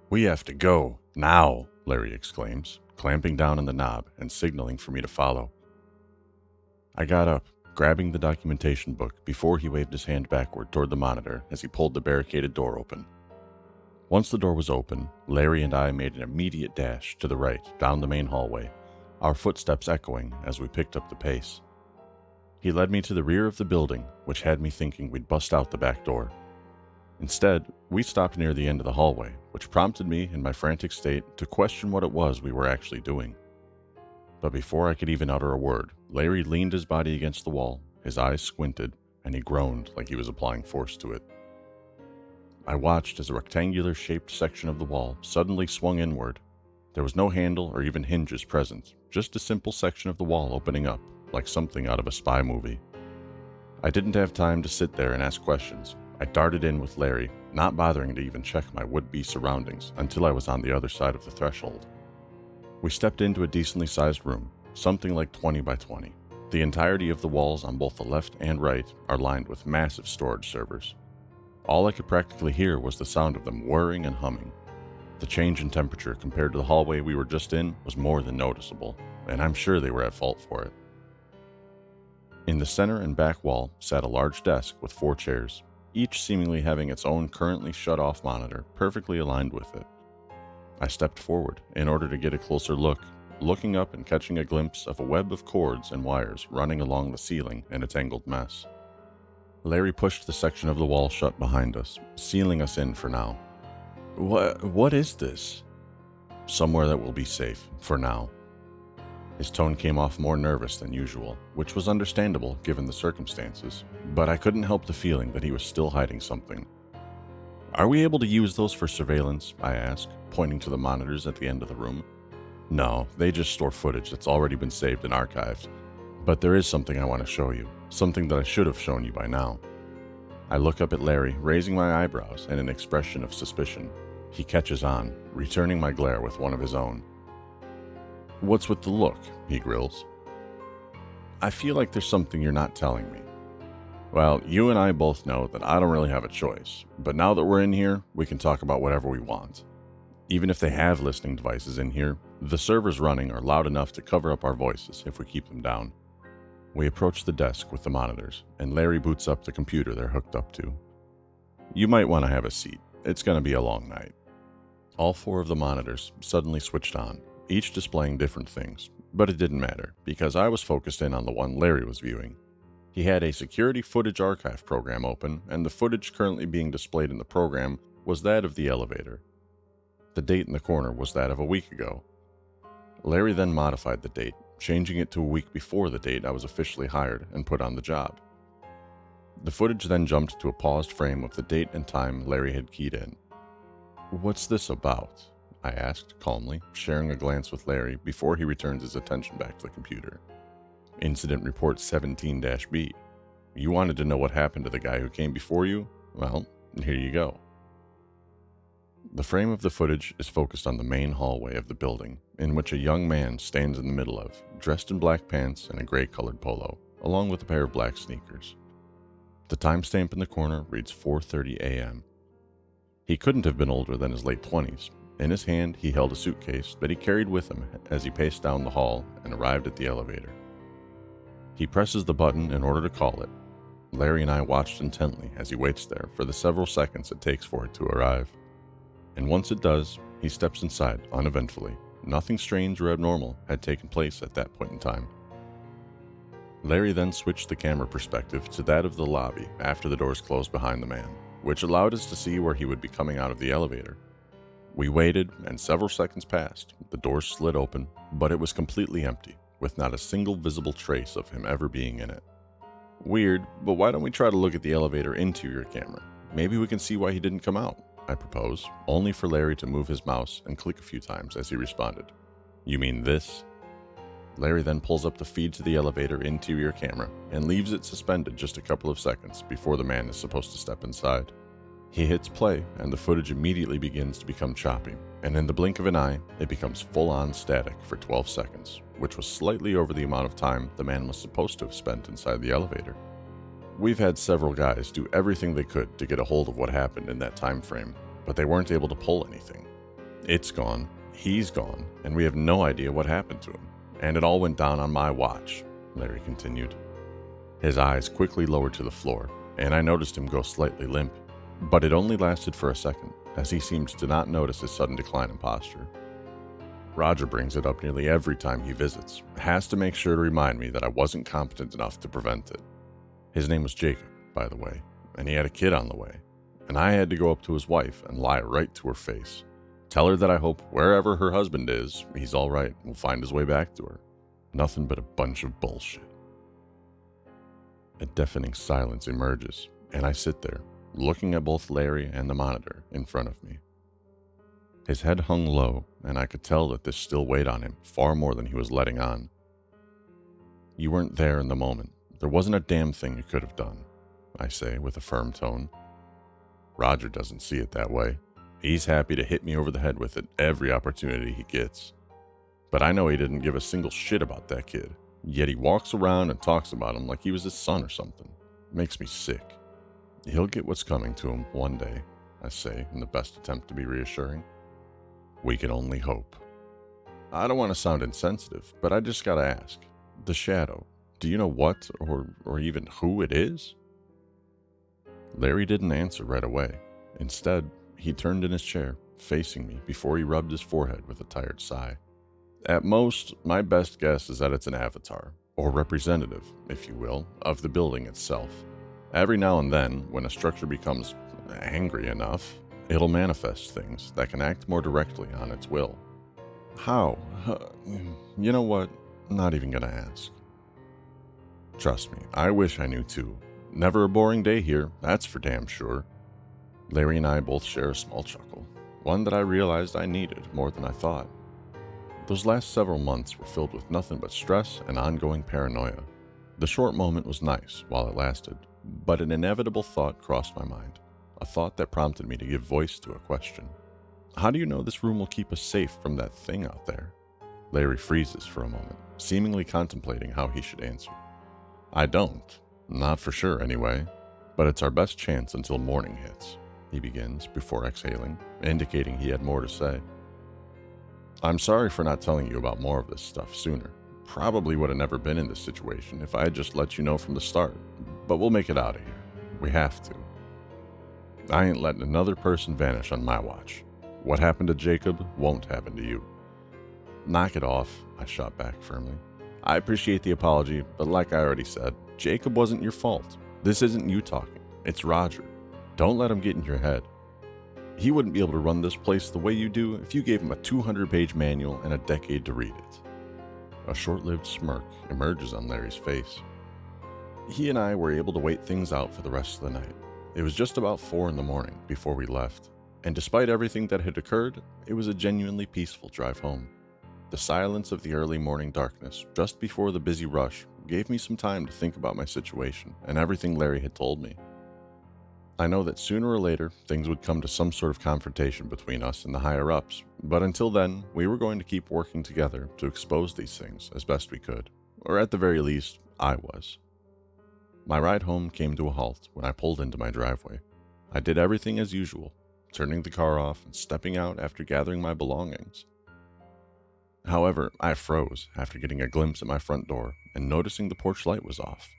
"We have to go, now," Larry exclaims, clamping down on the knob and signaling for me to follow. I got up, grabbing the documentation book before he waved his hand backward toward the monitor as he pulled the barricaded door open. Once the door was open, Larry and I made an immediate dash to the right down the main hallway, our footsteps echoing as we picked up the pace. He led me to the rear of the building, which had me thinking we'd bust out the back door. Instead, we stopped near the end of the hallway, which prompted me, in my frantic state, to question what it was we were actually doing. But before I could even utter a word, Larry leaned his body against the wall, his eyes squinted, and he groaned like he was applying force to it. I watched as a rectangular-shaped section of the wall suddenly swung inward. There was no handle or even hinges present, just a simple section of the wall opening up, like something out of a spy movie. I didn't have time to sit there and ask questions. I darted in with Larry, not bothering to even check my would-be surroundings until I was on the other side of the threshold. We stepped into a decently sized room, something like 20 by 20. The entirety of the walls on both the left and right are lined with massive storage servers. All I could practically hear was the sound of them whirring and humming. The change in temperature compared to the hallway we were just in was more than noticeable, and I'm sure they were at fault for it. In the center and back wall sat a large desk with 4 chairs, each seemingly having its own currently shut-off monitor perfectly aligned with it. I stepped forward in order to get a closer look, looking up and catching a glimpse of a web of cords and wires running along the ceiling in a tangled mess. Larry pushed the section of the wall shut behind us, sealing us in for now. What is this?" "Somewhere that will be safe, for now." His tone came off more nervous than usual, which was understandable given the circumstances, but I couldn't help the feeling that he was still hiding something. "Are we able to use those for surveillance?" I asked, pointing to the monitors at the end of the room. "No, they just store footage that's already been saved and archived. But there is something I want to show you, something that I should have shown you by now." I look up at Larry, raising my eyebrows in an expression of suspicion. He catches on, returning my glare with one of his own. "What's with the look?" he grills. "I feel like there's something you're not telling me." "Well, you and I both know that I don't really have a choice, but now that we're in here, we can talk about whatever we want. Even if they have listening devices in here, the servers running are loud enough to cover up our voices if we keep them down." We approach the desk with the monitors, and Larry boots up the computer they're hooked up to. "You might want to have a seat. It's going to be a long night." All 4 of the monitors suddenly switched on, each displaying different things, but it didn't matter, because I was focused in on the one Larry was viewing. He had a security footage archive program open, and the footage currently being displayed in the program was that of the elevator. The date in the corner was that of a week ago. Larry then modified the date, changing it to a week before the date I was officially hired and put on the job. The footage then jumped to a paused frame of the date and time Larry had keyed in. "What's this about?" I asked calmly, sharing a glance with Larry before he returns his attention back to the computer. "Incident Report 17-B. You wanted to know what happened to the guy who came before you? Well, here you go." The frame of the footage is focused on the main hallway of the building, in which a young man stands in the middle of, dressed in black pants and a gray-colored polo, along with a pair of black sneakers. The timestamp in the corner reads 4:30 a.m. He couldn't have been older than his late 20s. In his hand, he held a suitcase that he carried with him as he paced down the hall and arrived at the elevator. He presses the button in order to call it. Larry and I watched intently as he waits there for the several seconds it takes for it to arrive. And once it does, he steps inside uneventfully. Nothing strange or abnormal had taken place at that point in time. Larry then switched the camera perspective to that of the lobby after the doors closed behind the man, which allowed us to see where he would be coming out of the elevator. We waited, and several seconds passed. The doors slid open, but it was completely empty, with not a single visible trace of him ever being in it. "Weird, but why don't we try to look at the elevator interior camera? Maybe we can see why he didn't come out," I proposed, only for Larry to move his mouse and click a few times as he responded. "You mean this?" Larry then pulls up the feed to the elevator interior camera and leaves it suspended just a couple of seconds before the man is supposed to step inside. He hits play, and the footage immediately begins to become choppy, and in the blink of an eye, it becomes full-on static for 12 seconds, which was slightly over the amount of time the man was supposed to have spent inside the elevator. We've had several guys do everything they could to get a hold of what happened in that time frame, but they weren't able to pull anything. It's gone, he's gone, and we have no idea what happened to him. And it all went down on my watch, Larry continued. His eyes quickly lowered to the floor, and I noticed him go slightly limp. But it only lasted for a second, as he seemed to not notice his sudden decline in posture. Roger brings it up nearly every time he visits, has to make sure to remind me that I wasn't competent enough to prevent it. His name was Jacob, by the way, and he had a kid on the way, and I had to go up to his wife and lie right to her face. Tell her that I hope wherever her husband is, he's all right and will find his way back to her. Nothing but a bunch of bullshit. A deafening silence emerges, and I sit there, looking at both Larry and the monitor in front of me. His head hung low, and I could tell that this still weighed on him far more than he was letting on. You weren't there in the moment. There wasn't a damn thing you could have done, I say with a firm tone. Roger doesn't see it that way. He's happy to hit me over the head with it every opportunity he gets. But I know he didn't give a single shit about that kid, yet he walks around and talks about him like he was his son or something. It makes me sick. He'll get what's coming to him one day, I say in the best attempt to be reassuring. We can only hope. I don't want to sound insensitive, but I just gotta ask. The shadow, do you know what or even who it is? Larry didn't answer right away. Instead, he turned in his chair, facing me before he rubbed his forehead with a tired sigh. At most, my best guess is that it's an avatar, or representative, if you will, of the building itself. Every now and then, when a structure becomes angry enough, it'll manifest things that can act more directly on its will. How? You know what? Not even gonna ask. Trust me, I wish I knew too. Never a boring day here, that's for damn sure. Larry and I both share a small chuckle, one that I realized I needed more than I thought. Those last several months were filled with nothing but stress and ongoing paranoia. The short moment was nice while it lasted, but an inevitable thought crossed my mind, a thought that prompted me to give voice to a question. How do you know this room will keep us safe from that thing out there? Larry freezes for a moment, seemingly contemplating how he should answer. I don't. Not for sure anyway. But it's our best chance until morning hits, he begins before exhaling, indicating he had more to say. I'm sorry for not telling you about more of this stuff sooner. Probably would have never been in this situation if I had just let you know from the start, but we'll make it out of here. We have to. I ain't letting another person vanish on my watch. What happened to Jacob won't happen to you. Knock it off, I shot back firmly. I appreciate the apology, but like I already said, Jacob wasn't your fault. This isn't you talking, it's Roger. Don't let him get in your head. He wouldn't be able to run this place the way you do if you gave him a 200-page manual and a decade to read it. A short-lived smirk emerges on Larry's face. He and I were able to wait things out for the rest of the night. It was just about 4 a.m. before we left, and despite everything that had occurred, it was a genuinely peaceful drive home. The silence of the early morning darkness, just before the busy rush, gave me some time to think about my situation and everything Larry had told me. I know that sooner or later, things would come to some sort of confrontation between us and the higher-ups, but until then, we were going to keep working together to expose these things as best we could, or at the very least, I was. My ride home came to a halt when I pulled into my driveway. I did everything as usual, turning the car off and stepping out after gathering my belongings. However, I froze after getting a glimpse at my front door and noticing the porch light was off.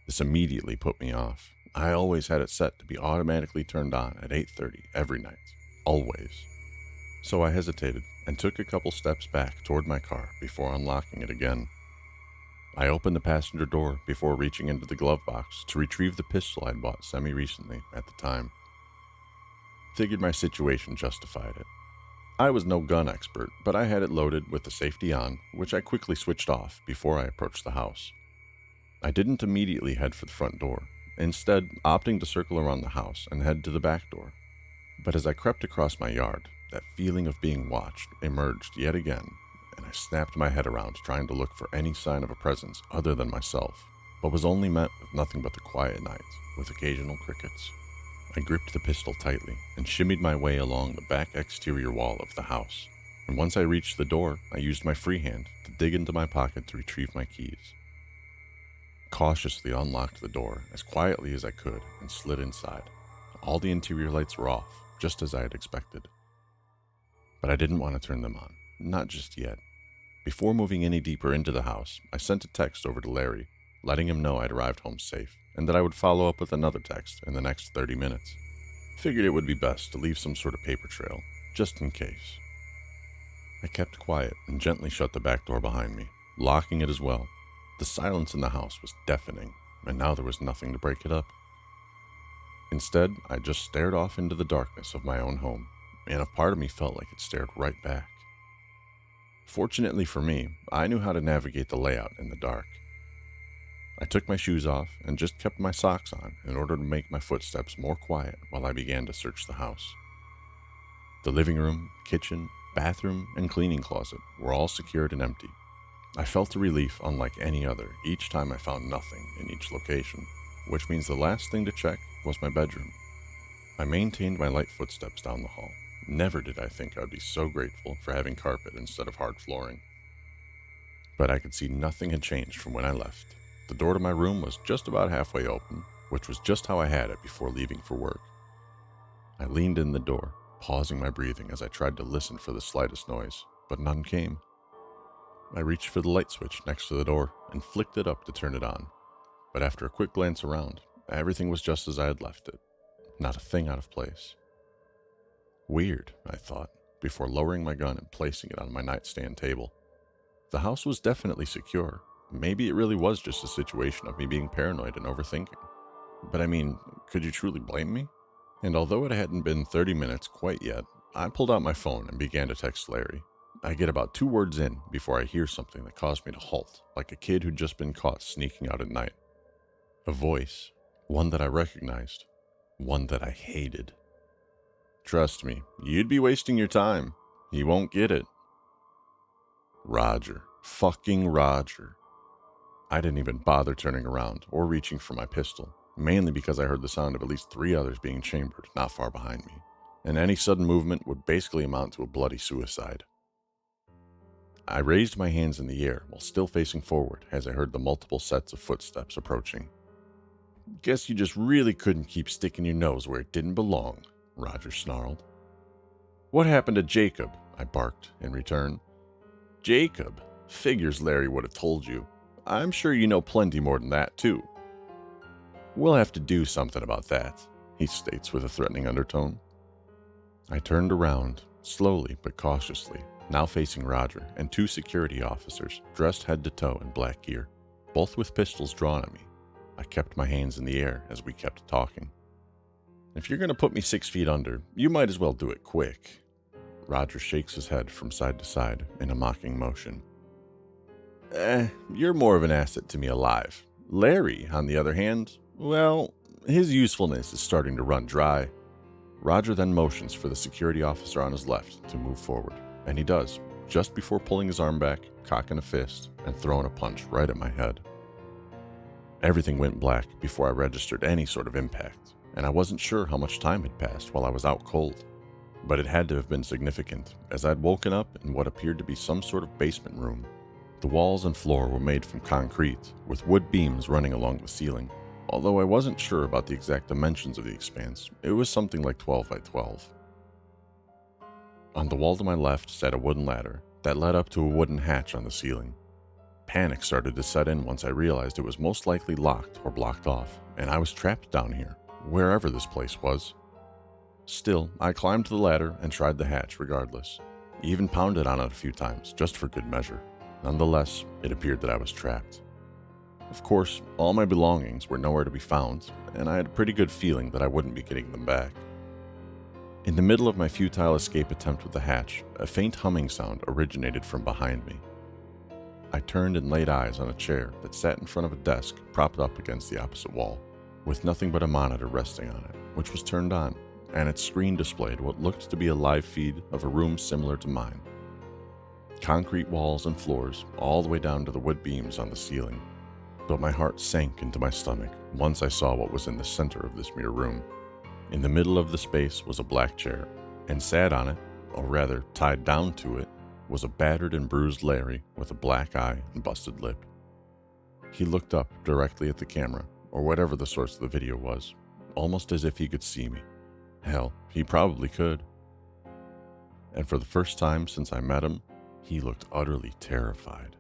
This immediately put me off. I always had it set to be automatically turned on at 8:30 every night. Always. So I hesitated and took a couple steps back toward my car before unlocking it again. I opened the passenger door before reaching into the glove box to retrieve the pistol I'd bought semi-recently at the time. Figured my situation justified it. I was no gun expert, but I had it loaded with the safety on, which I quickly switched off before I approached the house. I didn't immediately head for the front door, instead opting to circle around the house and head to the back door. But as I crept across my yard, that feeling of being watched emerged yet again, and I snapped my head around trying to look for any sign of a presence other than myself, but was only met with nothing but the quiet night, with occasional crickets. I gripped the pistol tightly and shimmied my way along the back exterior wall of the house, and once I reached the door, I used my free hand to dig into my pocket to retrieve my keys. Cautiously unlocked the door as quietly as I could and slid inside. All the interior lights were off, just as I had expected. But I didn't want to turn them on. Not just yet. Before moving any deeper into the house, I sent a text over to Larry, letting him know I'd arrived home safe, and that I would follow up with another text in the next 30 minutes. Figured it would be best to leave some sort of paper trail, just in case. I kept quiet and gently shut the back door behind me, locking it as well. The silence in the house was deafening, and now there was nothing to break it up. Instead, I just stared off into the darkness of my own home, and a part of me felt like it stared right back. Fortunately for me, I knew how to navigate the layout in the dark. I took my shoes off and just kept my socks on in order to make my footsteps more quiet while I began to search the house. The living room, kitchen, bathroom, and cleaning closet were all secured and empty. I felt a relief unlike any other each time I found nothing in each location, which means the last thing to check was my bedroom. I maintained my light footsteps down the hall. Never did I think I would be so grateful for having carpet instead of hard flooring. But I could see nothing had changed from when I left. The door to my room was just about halfway open, which was just how I had it before leaving for work. I leaned in the door, pausing my breathing as I tried to listen for the slightest noise, but none came. I reached for the light switch next to the door and flicked it up to turn it on. But after a quick glance around, everything was just as I had left it. Not a thing out of place. Weird, I thought, before lowering my gun and placing it on my nightstand table. The house was definitely secure. Maybe it really was just a situation of me being paranoid and overthinking. But I mean, could you truly blame me? And although it hadn't been 30 minutes quite yet, I pulled out my phone and began to text Larry. I get about 2 words in before I hear something that caused me to halt, like a kid who'd just been caught sneaking out at night. A voice, one that I recognized, one that I hated. Trust me, you'd be wasting your time. You won't get it. Roger. Fucking Roger. I didn't even bother turning around or reaching for my pistol, mainly because I heard the sound of at least 3 others being chambered not far behind me, and any sudden movement would basically amount to a bloody suicide. I raised my hands in the air while still facing forward as I heard the multiple sets of footsteps approaching. Guess you just really couldn't keep sticking your nose where it didn't belong, Roger snarled. What happened to Jacob? I barked in return. Jacob? Figures Larry would have told you. I'm sure you know plenty more than that, too. We'll have to do something about that, he states with a threatening undertone. I turned around, slowly but cautiously, now facing Roger and 2 security officers dressed head to toe in black gear, both with pistols drawn at me. I kept my hands in the air as we kept talking. If you're going to put me 6 feet under, you might as well do it quick. Roger shakes his head from side to side in a mocking motion. You're more of an asset to me alive. Larry, on the other hand, well, his usefulness is starting to run dry. Roger then motions for the security officer on his left to move forward, and he does, just before pulling his arm back, cocking a fist, and throwing a punch right at my head. Everything went black before I registered any sort of impact, and I wasn't sure how much time had passed while I was out cold. But it had to have been significant, as I'd woken up in what appeared to be some sort of basement room. The walls and floor were made from concrete, with wood beams running along the ceiling. Although I wasn't sure about the exact dimensions of the expanse, it was something like 12 by 12. On the wall to my left sat a wooden ladder that led up to a wooden hatch on the ceiling. Panic started to set in once I realized it was most likely locked or blocked off, and I was trapped down here, wherever this place was. Still, I climbed the ladder and tried the hatch regardless. Even pounded on it a few times, just for good measure. Nonetheless, it appeared that I was trapped. Of course, all my belongings were nowhere to be found, and I had a pretty good feeling that I wouldn't be getting them back. In the middle of my futile escape attempt with the hatch, a faint humming sound originated from behind me. I turned and laid eyes on a chair that sat in front of a desk propped up against the opposite wall, with nothing but a monitor resting on it, which was turned on, and its screen displayed what looked to be a live feed of a room similar to mine. Concrete walls and floors, all the way down to the wood beams on the ceiling. But my heart sank into my stomach once I saw what was in the center of this mere room. In the middle of the space was a black chair, and sat on it, or rather tied down to it, was a battered and bruised Larry with a black eye and busted lip. He looked up directly at the camera, or whatever the source of the video was, almost as if he could see me. Hell, he probably could. and for the first time since I met him, he looked utterly terrified.